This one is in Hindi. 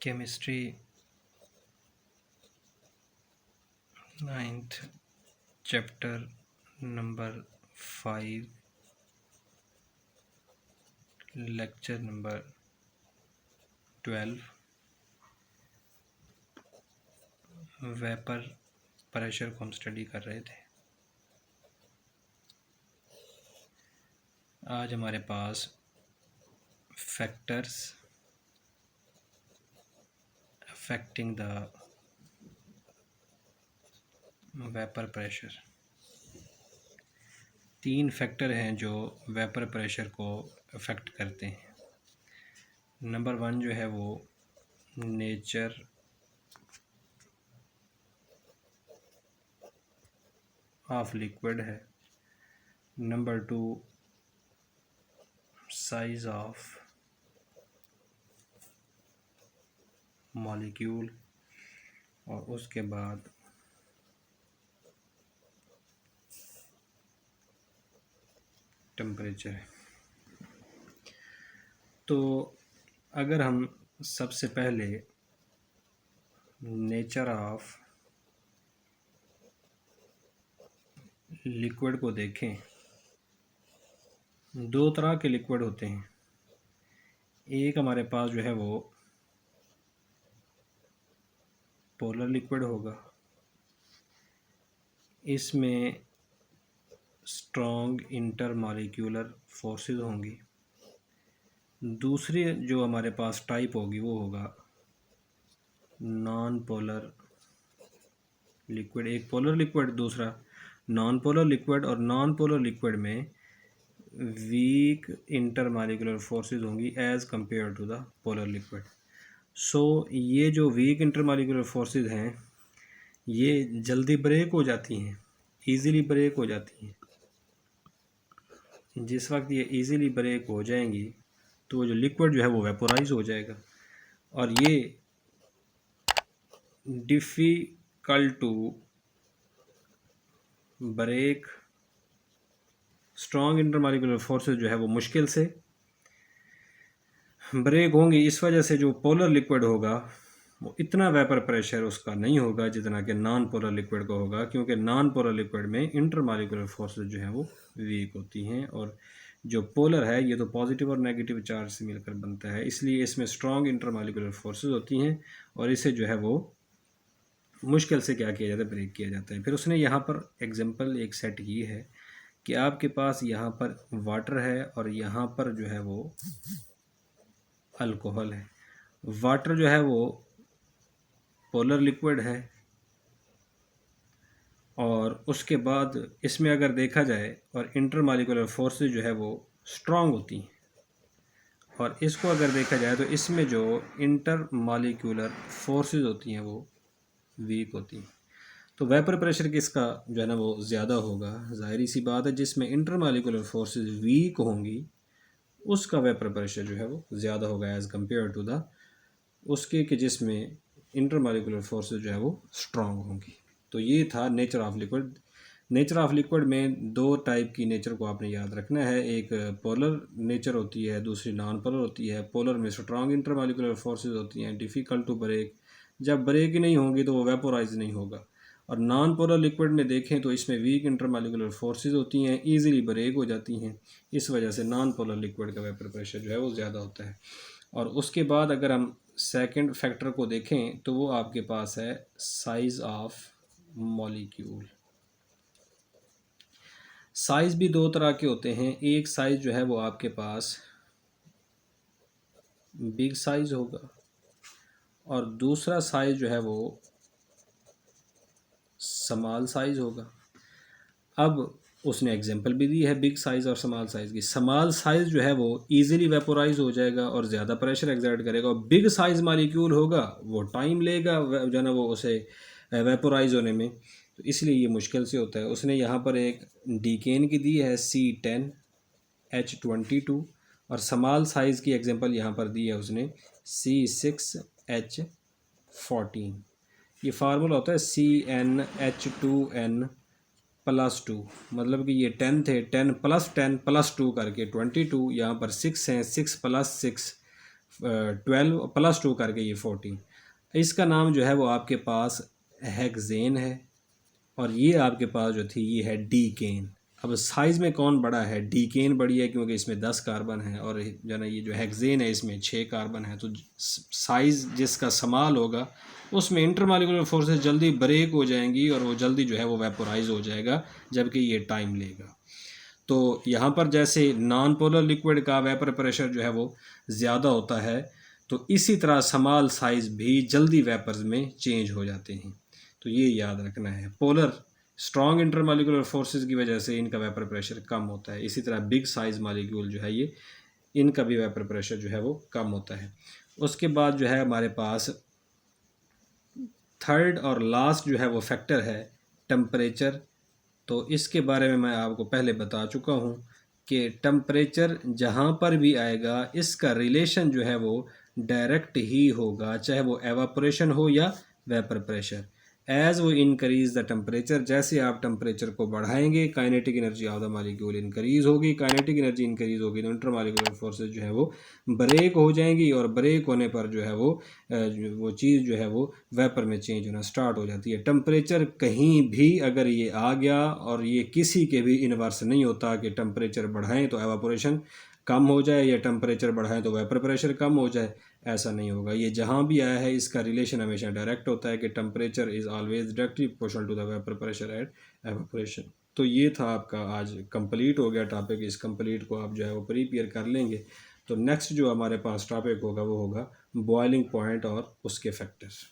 Chemistry 9th chapter number 5 lecture number 12 vapour pressure को हम स्टडी कर रहे थे। आज हमारे पास factors affecting the vapour pressure, 3 factor हैं जो वेपर प्रेशर को अफेक्ट करते हैं। नंबर 1 जो है वो नेचर ऑफ लिक्विड है। नंबर 2 साइज ऑफ मॉलिक्यूल, और उसके बाद टेम्परेचर है। तो अगर हम सबसे पहले नेचर ऑफ लिक्विड को देखें, 2 तरह के लिक्विड होते हैं। एक हमारे पास जो है वो पोलर लिक्विड होगा, इसमें स्ट्रॉन्ग इंटरमॉलिक्यूलर फोर्सेस होंगी। दूसरी जो हमारे पास टाइप होगी वो होगा नॉन पोलर लिक्विड। एक पोलर लिक्विड, दूसरा नॉन पोलर लिक्विड। और नॉन पोलर लिक्विड में वीक इंटरमॉलिक्यूलर फोर्सेस होंगी as compared to the polar liquid. So ये जो वीक इंटरमॉलिक्यूलर फोर्सेस हैं ये जल्दी ब्रेक हो जाती हैं, ईज़िली ब्रेक हो जाती हैं। जिस वक्त ये ईज़िली ब्रेक हो जाएंगी तो जो लिक्विड जो है वो वेपोराइज हो जाएगा, और ये difficult to break, strong intermolecular forces जो है वो मुश्किल से ब्रेक होंगी। इस वजह से जो पोलर लिक्विड होगा वो इतना वेपर प्रेशर उसका नहीं होगा जितना कि नॉन पोलर लिक्विड का होगा, क्योंकि नॉन पोलर लिक्विड में इंटरमॉलिक्यूलर फोर्सेस जो हैं वो वीक होती हैं, और जो पोलर है ये तो पॉजिटिव और नेगेटिव चार्ज से मिलकर बनता है, इसलिए इसमें स्ट्रॉन्ग इंटरमॉलिक्यूलर फोर्सेस होती हैं और इसे जो है वो मुश्किल से क्या किया जाता है, ब्रेक किया जाता है। फिर उसने यहाँ पर एग्जांपल एक सेट की है कि आपके पास यहाँ पर वाटर है और यहाँ पर जो है वो अल्कोहल है। वाटर जो है वो पोलर लिक्विड है, और उसके बाद इसमें अगर देखा जाए और इंटरमॉलिक्यूलर फोर्सेस जो है वो स्ट्रॉन्ग होती हैं, और इसको अगर देखा जाए तो इसमें जो इंटरमॉलिक्यूलर फोर्सेस होती हैं वो वीक होती हैं। तो वेपर प्रेशर किसका जो है ना वो ज़्यादा होगा, ज़ाहिर सी बात है जिसमें इंटरमॉलिक्यूलर फोर्सेस वीक होंगी उसका वेपर प्रेशर जो है वो ज़्यादा होगा एज़ कम्पेयर टू द उसके कि जिसमें इंटरमॉलिक्यूलर फोर्सेस जो है वो स्ट्रॉन्ग होंगी। तो ये था nature of liquid. Nature of liquid में 2 टाइप की नेचर को आपने याद रखना है, एक पोलर नेचर होती है, दूसरी नॉन पोलर होती है। पोलर में स्ट्रॉन्ग इंटरमॉलिक्यूलर फोर्सेस होती हैं, डिफ़िकल्ट टू ब्रेक, जब ब्रेक ही नहीं होंगी तो वो वेपोराइज नहीं होगा। और नॉन पोलर लिक्विड में देखें तो इसमें वीक इंटरमॉलिक्यूलर फोर्सेस होती हैं, ईजिली ब्रेक हो जाती हैं, इस वजह से नॉन पोलर लिक्विड का वेपर प्रेशर जो है वो ज़्यादा होता है। और उसके बाद अगर हम सेकंड फैक्टर को देखें तो वो आपके पास है साइज़ ऑफ मॉलिक्यूल। साइज़ भी 2 तरह के होते हैं। एक साइज़ जो है वो आपके पास बिग साइज़ होगा, और दूसरा साइज़ जो है वो स्मॉल साइज़ होगा। अब उसने एग्जांपल भी दी है बिग साइज़ और स्मॉल साइज़ की। स्मॉल साइज़ जो है वो इजीली वेपोराइज हो जाएगा और ज़्यादा प्रेशर एक्सर्ट करेगा, और बिग साइज़ मॉलिक्यूल होगा वो टाइम लेगा जो है ना वो उसे वेपोराइज होने में, तो इसलिए ये मुश्किल से होता है। उसने यहाँ पर एक डीकेन की दी है C10H22, और स्मॉल साइज़ की एग्जांपल यहाँ पर दी है उसने C6H14। ये फार्मूला होता है CnH2n+2, मतलब कि ये 10 थे, 10 + 10 + 2 करके 22, यहाँ पर 6 हैं, 6 + 6 12 प्लस 2 करके ये 14। इसका नाम जो है वो आपके पास हेक्सेन है, और ये आपके पास जो थी ये है डीकेन। अब साइज़ में कौन बड़ा है? डीकेन बड़ी है, क्योंकि इसमें 10 कार्बन है, और जो है ना ये जो हेक्सेन है इसमें 6 कार्बन है। तो साइज़ जिसका समाल होगा उसमें इंटरमॉलिक्यूलर फोर्सेस जल्दी ब्रेक हो जाएंगी और वो जल्दी जो है वो वेपोराइज हो जाएगा, जबकि ये टाइम लेगा। तो यहाँ पर जैसे नॉन पोलर लिक्विड का वेपर प्रेशर जो है वो ज़्यादा होता है, तो इसी तरह स्मॉल साइज़ भी जल्दी वेपर्स में चेंज हो जाते हैं। तो ये याद रखना है, पोलर स्ट्रॉन्ग इंटरमॉलिक्यूलर फोर्सेस की वजह से इनका वेपर प्रेशर कम होता है। इसी तरह बिग साइज़ मॉलिक्यूल जो है ये, इनका भी वेपर प्रेशर जो है वो कम होता है। उसके बाद जो है हमारे पास थर्ड और लास्ट जो है वो फैक्टर है टेम्परेचर। तो इसके बारे में मैं आपको पहले बता चुका हूँ कि टेम्परेचर जहाँ पर भी आएगा इसका रिलेशन जो है वो डायरेक्ट ही होगा, चाहे वो एवापोरेशन हो या वेपर प्रेशर। एज वो इंक्रीज द टेम्परेचर, जैसे आप टेम्परेचर को बढ़ाएंगे kinetic energy of the molecule increase होगी। काइनेटिक एनर्जी इंक्रीज होगी तो इंटरमॉलिक्यूलर फोर्सेस जो है वो ब्रेक हो जाएंगी, और ब्रेक होने पर जो है वो चीज़ जो है वो वेपर में चेंज होना स्टार्ट हो जाती है। टेम्परेचर कहीं भी अगर ये आ गया, और ये किसी के भी इन्वर्स नहीं होता कि टेम्परेचर बढ़ाएं तो एवापोरेशन कम हो जाए या टेम्परेचर बढ़ाएं तो वेपर प्रेशर कम हो जाए, ऐसा नहीं होगा। ये जहाँ भी आया है इसका रिलेशन हमेशा डायरेक्ट होता है कि temperature is always directly proportional to the vapour pressure at evaporation. तो ये था आपका आज कंप्लीट हो गया टॉपिक। इस कंप्लीट को आप जो है वो प्रिपेयर कर लेंगे तो नेक्स्ट जो हमारे पास टॉपिक होगा वो होगा बॉइलिंग पॉइंट और उसके फैक्टर्स।